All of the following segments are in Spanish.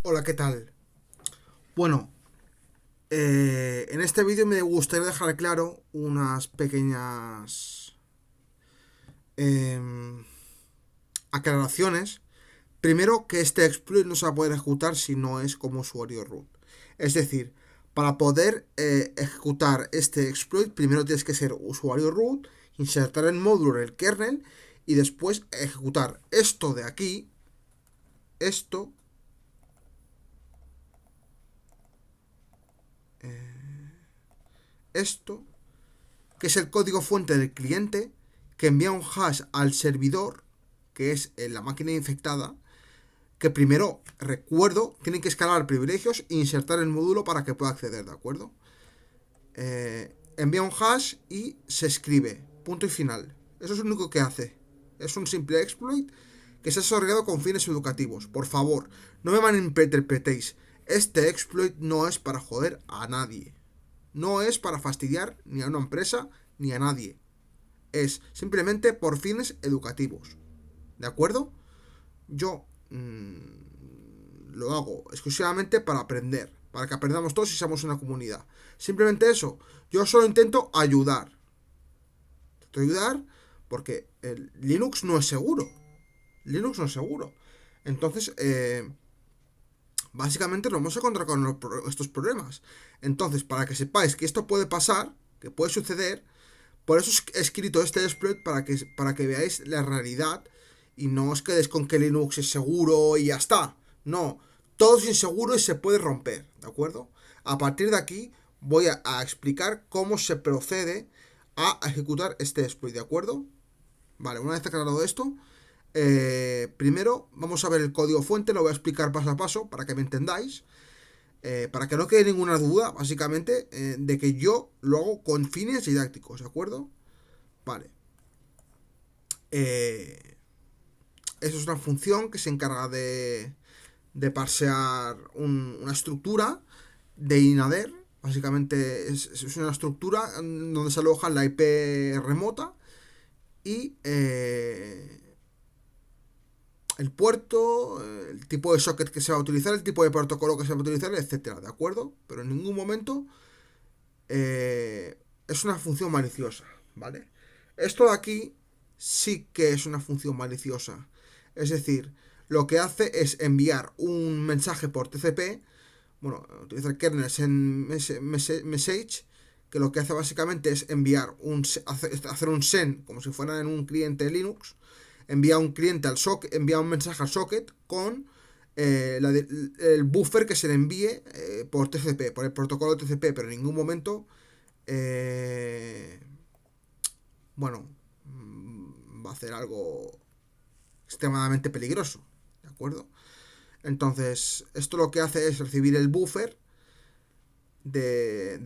Hola, ¿qué tal? Bueno, en este vídeo me gustaría dejar claro unas pequeñas em, aclaraciones. Primero, que este exploit no se va a poder ejecutar si no es como usuario root. Es decir, para poder ejecutar este exploit, primero tienes que ser usuario root, insertar el módulo en el kernel y después ejecutar esto de aquí, esto, esto, que es el código fuente del cliente, que envía un hash al servidor, que es la máquina infectada, que primero, recuerdo, tienen que escalar privilegios e insertar el módulo para que pueda acceder, ¿de acuerdo? Envía un hash y se escribe, punto y final. Eso es lo único que hace. Es un simple exploit que se ha desarrollado con fines educativos. Por favor, no me malinterpretéis. Este exploit no es para joder a nadie. No es para fastidiar ni a una empresa ni a nadie. Es simplemente por fines educativos. ¿De acuerdo? Yo lo hago exclusivamente para aprender, para que aprendamos todos y seamos una comunidad. Simplemente eso. Yo solo intento ayudar. Intento ayudar porque el Linux no es seguro. Linux no es seguro. Entonces, básicamente nos vamos a encontrar con estos problemas. Entonces, para que sepáis que esto puede pasar, que puede suceder, por eso he escrito este exploit para que veáis la realidad y no os quedéis con que Linux es seguro y ya está. No, todo es inseguro y se puede romper, ¿de acuerdo? A partir de aquí voy a explicar cómo se procede a ejecutar este exploit, ¿de acuerdo? Vale, una vez aclarado esto, primero vamos a ver el código fuente, lo voy a explicar paso a paso para que me entendáis. Para que no quede ninguna duda, básicamente, de que yo lo hago con fines didácticos, ¿de acuerdo? Vale. Eh, Eso es una función que se encarga de parsear una estructura de inader. Básicamente es una estructura donde se aloja la IP remota y el puerto, el tipo de socket que se va a utilizar, el tipo de protocolo que se va a utilizar, etcétera, ¿de acuerdo? Pero en ningún momento es una función maliciosa, ¿vale? Esto de aquí sí que es una función maliciosa. Es decir, lo que hace es enviar un mensaje por TCP, bueno, utiliza el kernel en message, que lo que hace básicamente es enviar hacer un send como si fuera en un cliente Linux, envía un cliente al socket, envía un mensaje al socket con el buffer que se le envíe por TCP, por el protocolo TCP, pero en ningún momento eh, bueno, va a hacer algo extremadamente peligroso, ¿de acuerdo? Entonces, esto lo que hace es recibir el buffer del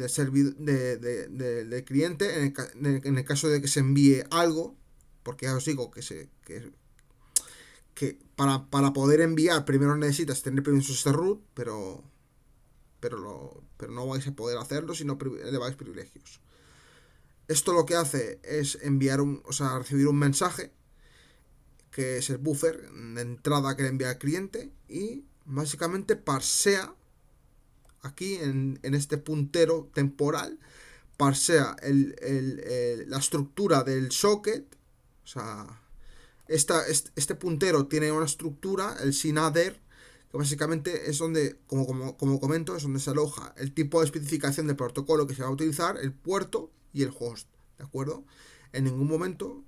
cliente en el caso de que se envíe algo, porque ya os digo que para poder enviar primero necesitas tener permisos de root, pero no vais a poder hacerlo si no eleváis privilegios. Esto lo que hace es recibir un mensaje que es el buffer de entrada que le envía al cliente y básicamente parsea aquí en este puntero temporal, parsea la estructura del socket, o sea, este puntero tiene una estructura, el SYNADER, que básicamente es donde, como comento, es donde se aloja el tipo de especificación del protocolo que se va a utilizar, el puerto y el host, ¿de acuerdo? En ningún momento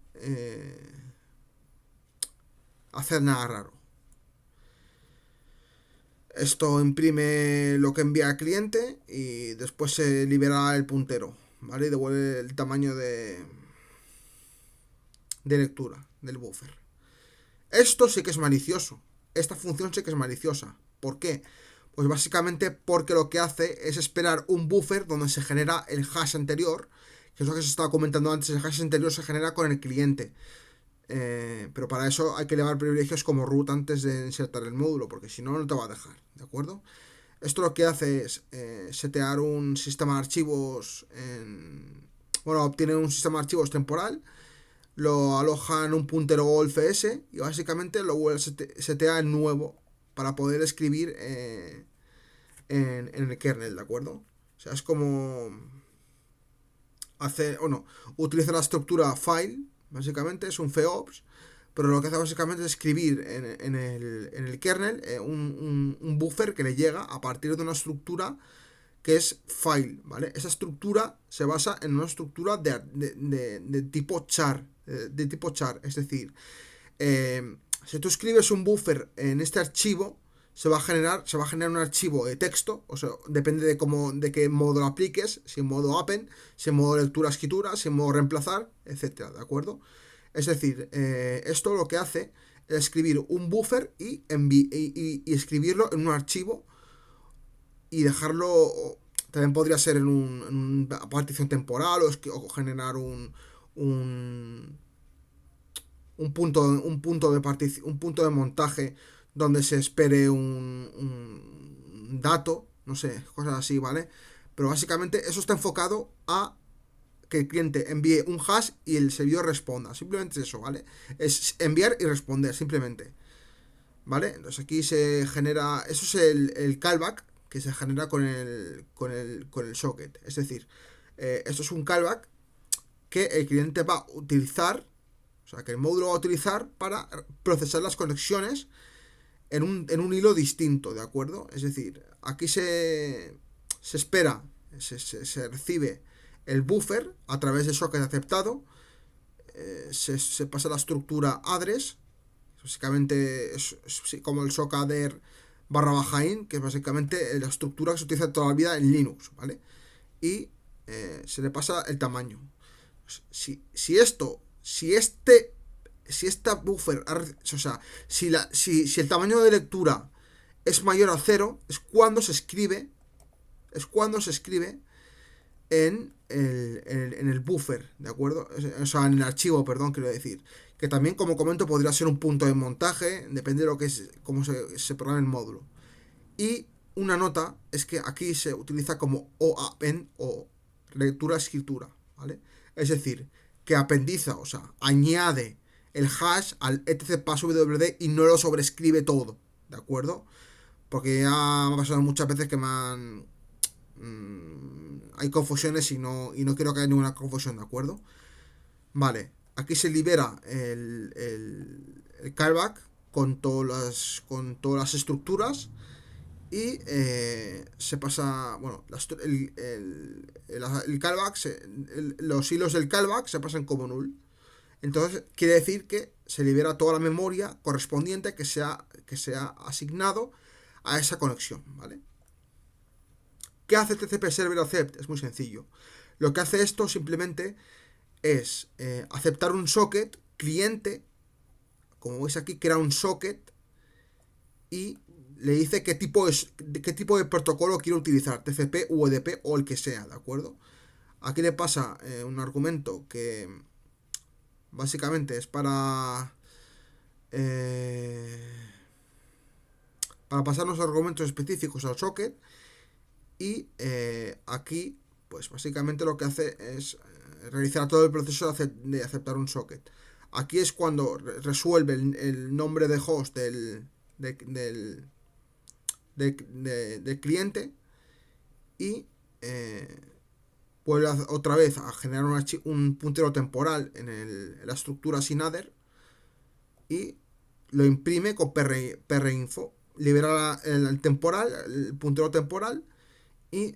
hacer nada raro. Esto imprime lo que envía al cliente y después se libera el puntero, ¿vale? Y devuelve el tamaño de lectura del buffer. Esto sí que es malicioso. Esta función sí que es maliciosa. ¿Por qué? Pues básicamente porque lo que hace es esperar un buffer donde se genera el hash anterior, que es lo que se estaba comentando antes, el hash anterior se genera con el cliente. Pero para eso hay que elevar privilegios como root antes de insertar el módulo, porque si no, no te va a dejar, ¿de acuerdo? Esto lo que hace es setear un sistema de archivos bueno, obtiene un sistema de archivos temporal, lo aloja en un puntero golf y básicamente lo vuelve a setear en nuevo para poder escribir en el kernel, ¿de acuerdo? O sea, es como utiliza la estructura file, básicamente, es un FEOPS, pero lo que hace básicamente es escribir en el kernel un buffer que le llega a partir de una estructura que es file, ¿vale? Esa estructura se basa en una estructura de tipo char, es decir, si tú escribes un buffer en este archivo, se va a generar un archivo de texto, o sea, depende de qué modo lo apliques, si en modo append, si en modo lectura-escritura, si en modo reemplazar, etcétera, ¿de acuerdo? Es decir, esto lo que hace es escribir un buffer y escribirlo en un archivo y dejarlo. También podría ser en una partición temporal o generar un punto de montaje donde se espere un dato, no sé, cosas así, ¿vale? Pero básicamente eso está enfocado a que el cliente envíe un hash y el servidor responda. Simplemente es eso, ¿vale? Es enviar y responder, simplemente. ¿Vale? Entonces aquí se genera. Eso es el callback que se genera con el socket. Es decir, esto es un callback que el cliente va a utilizar. O sea, que el módulo va a utilizar para procesar las conexiones en un hilo distinto, ¿de acuerdo? Es decir, aquí se espera, se recibe el buffer a través del socket aceptado, se pasa la estructura address, básicamente es como el sockadder _in, que es básicamente la estructura que se utiliza toda la vida en Linux, ¿vale? Y se le pasa el tamaño. Si esta buffer, o sea, si el tamaño de lectura es mayor a 0, es cuando se escribe en el buffer, ¿de acuerdo? O sea, en el archivo, perdón, quiero decir. Que también, como comento, podría ser un punto de montaje, depende de lo que es, cómo se programa el módulo. Y una nota es que aquí se utiliza como OAPEN o lectura-escritura, ¿vale? Es decir, que apendiza, o sea, añade el hash al etc passwd y no lo sobrescribe todo, ¿de acuerdo? Porque ya me ha pasado muchas veces que hay confusiones y no quiero que haya ninguna confusión, ¿de acuerdo? Vale, aquí se libera el callback con todas las estructuras y se pasa, bueno, el callback, los hilos del callback se pasan como null. Entonces quiere decir que se libera toda la memoria correspondiente que sea asignado a esa conexión, ¿vale? ¿Qué hace TCP Server Accept? Es muy sencillo. Lo que hace esto simplemente es aceptar un socket cliente, como veis aquí, crea un socket y le dice qué tipo de protocolo quiere utilizar, TCP, UDP o el que sea, ¿de acuerdo? Aquí le pasa un argumento que básicamente es para pasar los argumentos específicos al socket y aquí pues básicamente lo que hace es realizar todo el proceso de aceptar un socket. Aquí es cuando resuelve el nombre de host del cliente y vuelve otra vez a generar un puntero temporal en la estructura sinadder y lo imprime con prinfo, libera el temporal, el puntero temporal y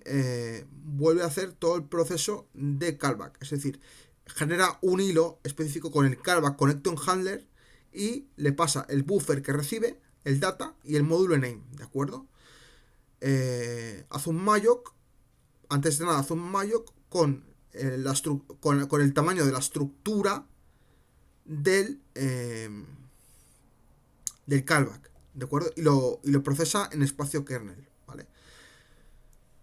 vuelve a hacer todo el proceso de callback. Es decir, genera un hilo específico con el callback connection handler y le pasa el buffer que recibe, el data y el módulo name, ¿de acuerdo? Hace un malloc, antes de nada hace un malloc con el tamaño de la estructura del callback, ¿de acuerdo? Y lo procesa en espacio kernel, ¿vale?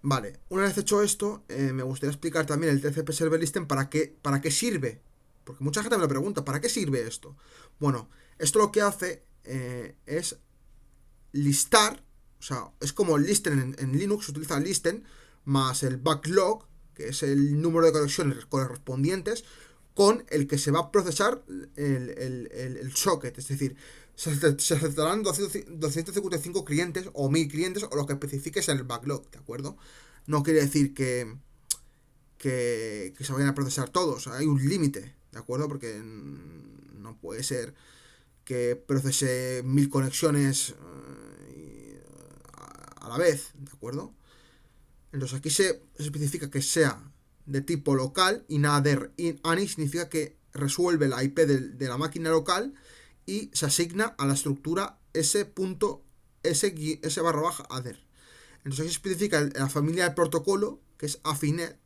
Vale, una vez hecho esto, me gustaría explicar también el TCP Server Listen para qué sirve. Porque mucha gente me lo pregunta, ¿para qué sirve esto? Bueno, esto lo que hace es listar, o sea, es como listen en Linux, se utiliza listen más el backlog, que es el número de conexiones correspondientes, con el que se va a procesar el socket. Es decir, Se aceptarán 255 clientes o 1000 clientes o lo que especifiques en el backlog, ¿de acuerdo? No quiere decir que se vayan a procesar todos, hay un límite, ¿de acuerdo? Porque no puede ser que procese 1000 conexiones a la vez, ¿de acuerdo? Entonces aquí se especifica que sea de tipo local y nader ANI significa que resuelve la IP de la máquina local y se asigna a la estructura s barra baja adder. Entonces aquí se especifica la familia del protocolo, que es AFINET,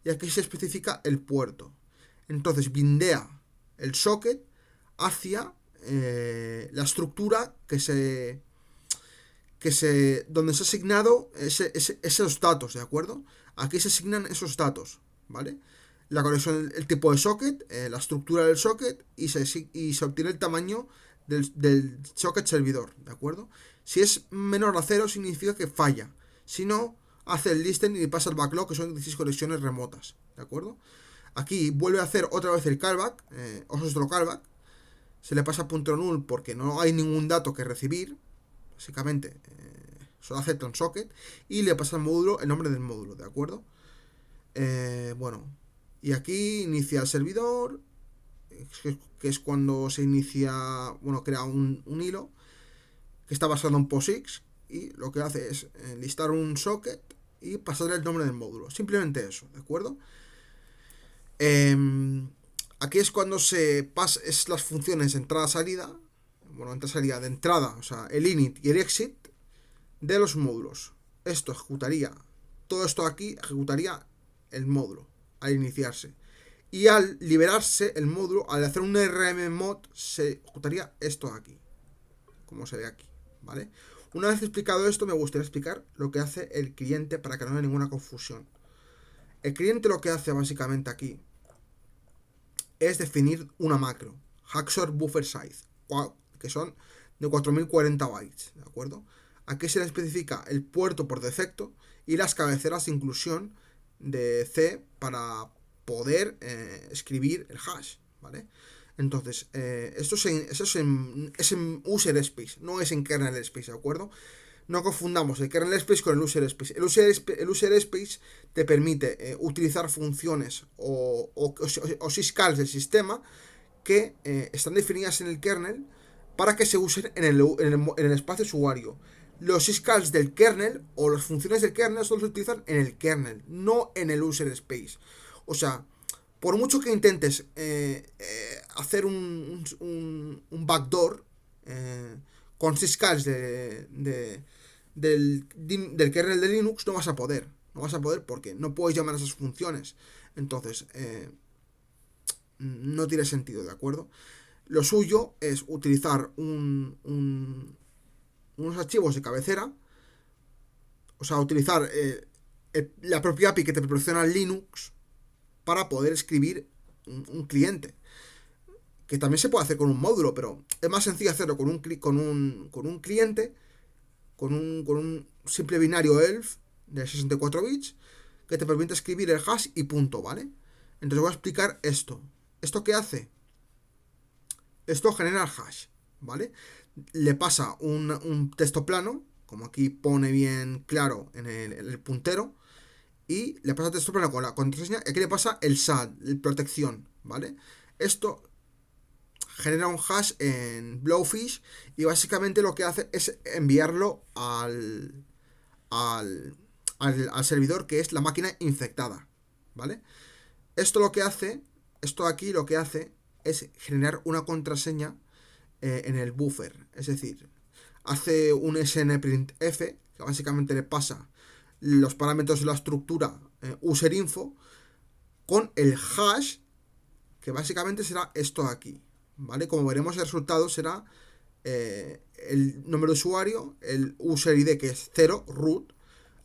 y aquí se especifica el puerto. Entonces bindea el socket hacia la estructura donde se ha asignado esos datos, ¿de acuerdo? Aquí se asignan esos datos, ¿vale? La conexión, el tipo de socket, la estructura del socket y se obtiene el tamaño del socket servidor, ¿de acuerdo? Si es menor a 0 significa que falla. Si no, hace el listen y pasa el backlog, que son 16 conexiones remotas, ¿de acuerdo? Aquí vuelve a hacer otra vez el callback, otro callback. Se le pasa punto null porque no hay ningún dato que recibir. Básicamente, solo acepta un socket y le pasa al módulo el nombre del módulo, ¿de acuerdo? Bueno, y aquí inicia el servidor, que es cuando se inicia, bueno, crea un hilo que está basado en POSIX y lo que hace es listar un socket y pasarle el nombre del módulo. Simplemente eso, ¿de acuerdo? Aquí es cuando se pasa es las funciones entrada-salida, bueno, entrada-salida de entrada, o sea, el init y el exit de los módulos. Esto ejecutaría, todo esto aquí ejecutaría el módulo al iniciarse. Y al liberarse el módulo, al hacer un rmmod, se ejecutaría esto de aquí, como se ve aquí, ¿vale? Una vez explicado esto, me gustaría explicar lo que hace el cliente para que no haya ninguna confusión. El cliente lo que hace básicamente aquí es definir una macro, Hacksaw Buffer Size, que son de 4040 bytes, ¿de acuerdo? Aquí se le especifica el puerto por defecto y las cabeceras de inclusión de C para poder escribir el hash, ¿vale? Entonces, esto es en user space, no es en kernel space, ¿de acuerdo? No confundamos el kernel space con el user space. El user space te permite utilizar funciones o syscalls del sistema que están definidas en el kernel para que se usen en el espacio usuario. Los syscalls del kernel o las funciones del kernel solo se utilizan en el kernel, no en el user space. O sea, por mucho que intentes hacer un backdoor con syscalls del kernel de Linux, no vas a poder. No vas a poder porque no puedes llamar a esas funciones. Entonces, no tiene sentido, ¿de acuerdo? Lo suyo es utilizar unos archivos de cabecera, o sea, utilizar la propia API que te proporciona Linux para poder escribir un cliente. Que también se puede hacer con un módulo, pero es más sencillo hacerlo con un cliente, con un simple binario ELF de 64 bits que te permite escribir el hash y punto, ¿vale? Entonces voy a explicar esto. ¿Esto qué hace? Esto genera el hash, ¿vale? Le pasa un texto plano, como aquí pone bien claro en el puntero, y le pasa el texto plano con la contraseña, y aquí le pasa el SAD, la protección, ¿vale? Esto genera un hash en Blowfish y básicamente lo que hace es enviarlo al servidor, que es la máquina infectada, ¿vale? Esto aquí lo que hace es generar una contraseña en el buffer, es decir, hace un snprintf que básicamente le pasa los parámetros de la estructura userinfo con el hash, que básicamente será esto de aquí, ¿vale? Como veremos, el resultado será el nombre de usuario, el user ID, que es 0 root,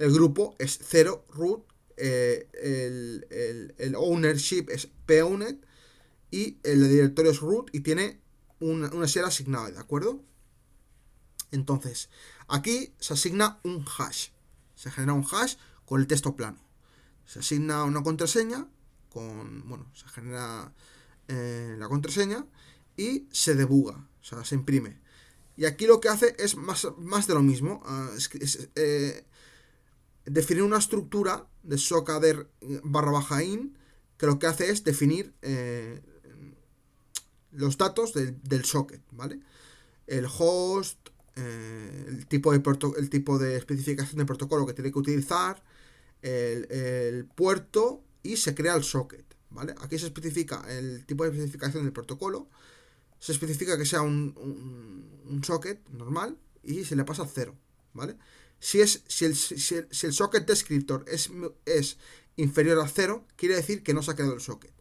el grupo es 0 root, el ownership es powned y el directorio es root y tiene una share asignada, ¿de acuerdo? Entonces, aquí se asigna un hash, se genera un hash con el texto plano, se asigna una contraseña se genera la contraseña y se debuga, o sea, se imprime. Y aquí lo que hace es más de lo mismo. Definir una estructura de sockadder /in que lo que hace es definir los datos del socket, ¿vale? El host, el tipo de especificación de protocolo que tiene que utilizar, el puerto y se crea el socket, ¿vale? Aquí se especifica el tipo de especificación del protocolo, se especifica que sea un socket normal y se le pasa a 0, ¿vale? Si el socket descriptor es inferior a 0, quiere decir que no se ha creado el socket.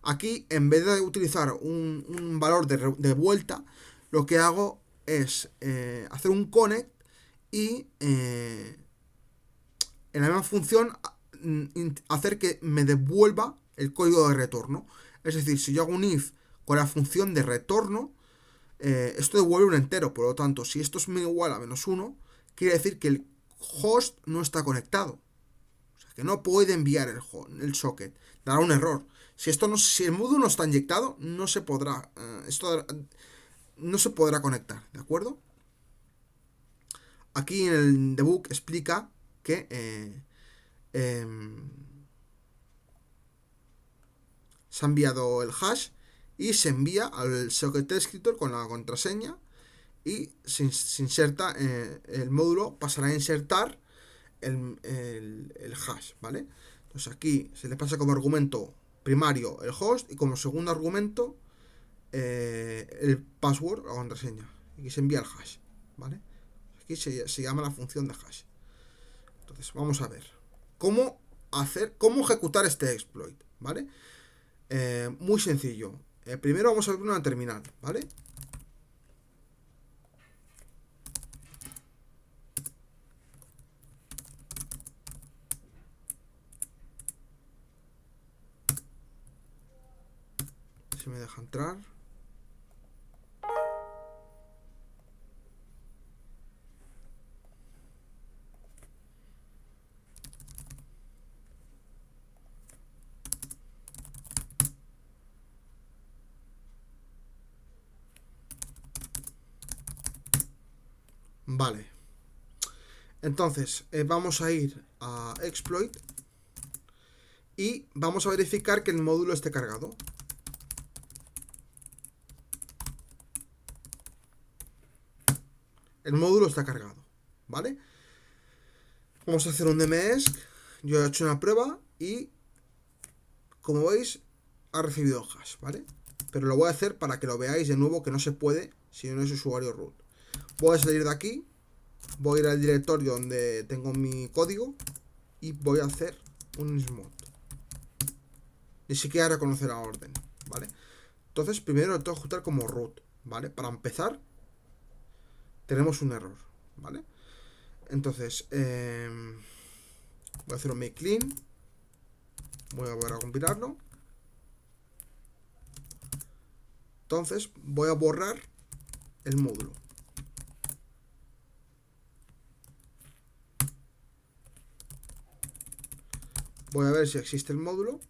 Aquí, en vez de utilizar un valor de vuelta, lo que hago es hacer un connect y en la misma función hacer que me devuelva el código de retorno. Es decir, si yo hago un if con la función de retorno, esto devuelve un entero. Por lo tanto, si esto es igual a -1, quiere decir que el host no está conectado. O sea, que no puede enviar el socket. Dará un error. Si el módulo no está inyectado, no se podrá. No se podrá conectar, ¿de acuerdo? Aquí en el debug explica que se ha enviado el hash y se envía al socket descriptor con la contraseña y se inserta el módulo, pasará a insertar el hash, ¿vale? Entonces aquí se le pasa como argumento primario el host y como segundo argumento el password o contraseña. Aquí se envía el hash, ¿vale? Aquí se llama la función de hash. Entonces vamos a ver cómo ejecutar este exploit, ¿vale? Muy sencillo. Primero vamos a abrir una terminal, ¿vale? Si me deja entrar. Vale. Entonces, vamos a ir a exploit y vamos a verificar que el módulo esté cargado. El módulo está cargado, ¿vale? Vamos a hacer un dmesc. Yo he hecho una prueba y, como veis, ha recibido hash, ¿vale? Pero lo voy a hacer para que lo veáis de nuevo que no se puede si no es usuario root. Voy a salir de aquí, voy a ir al directorio donde tengo mi código y voy a hacer un smod. Ni siquiera reconocer la orden, ¿vale? Entonces primero lo tengo que ejecutar como root, ¿vale? Para empezar tenemos un error, ¿vale? Entonces voy a hacer un make clean. Voy a volver a compilarlo. Entonces voy a borrar el módulo. Voy a ver si existe el módulo.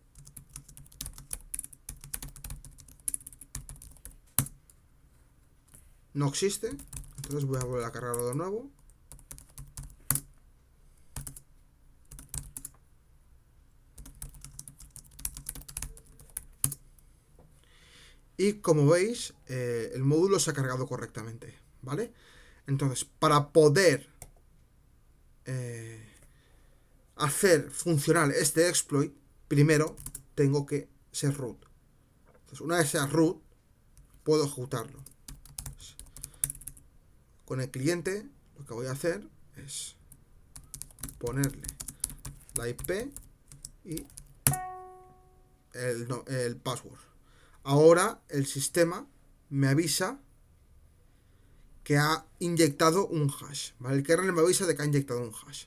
No existe. Entonces voy a volver a cargarlo de nuevo. Y como veis, el módulo se ha cargado correctamente, ¿vale? Entonces, para poder hacer funcionar este exploit, primero tengo que ser root. Entonces, una vez sea root, puedo ejecutarlo. Entonces, con el cliente, lo que voy a hacer es ponerle la IP y el password. Ahora el sistema me avisa que ha inyectado un hash, ¿vale? El kernel me avisa de que ha inyectado un hash.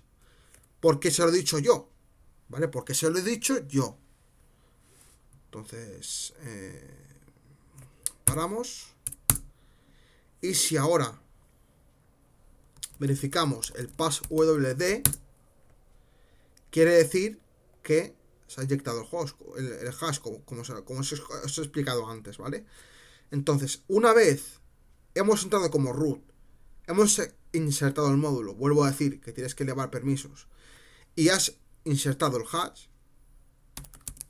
¿Por qué se lo he dicho yo? ¿Vale? Porque se lo he dicho yo. Entonces, paramos. Y si ahora verificamos el passwd, quiere decir que se ha inyectado el hash, como os he explicado antes, ¿vale? Entonces, una vez hemos entrado como root hemos insertado el módulo, vuelvo a decir que tienes que elevar permisos, y has insertado el hash,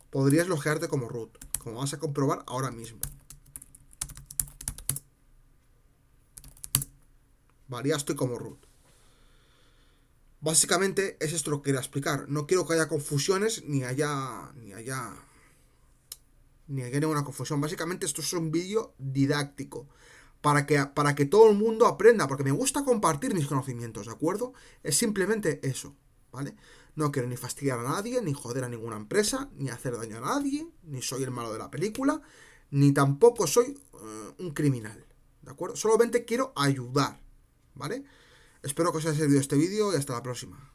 podrías loguearte como root, como vas a comprobar ahora mismo. Vale, ya estoy como root. Básicamente es esto lo que quería explicar. No quiero que haya confusiones ni haya ninguna confusión. Básicamente esto es un vídeo didáctico para que todo el mundo aprenda, porque me gusta compartir mis conocimientos, ¿de acuerdo? Es simplemente eso, ¿vale? No quiero ni fastidiar a nadie, ni joder a ninguna empresa, ni hacer daño a nadie, ni soy el malo de la película, ni tampoco soy un criminal, ¿de acuerdo? Solamente quiero ayudar, ¿vale? Espero que os haya servido este vídeo y hasta la próxima.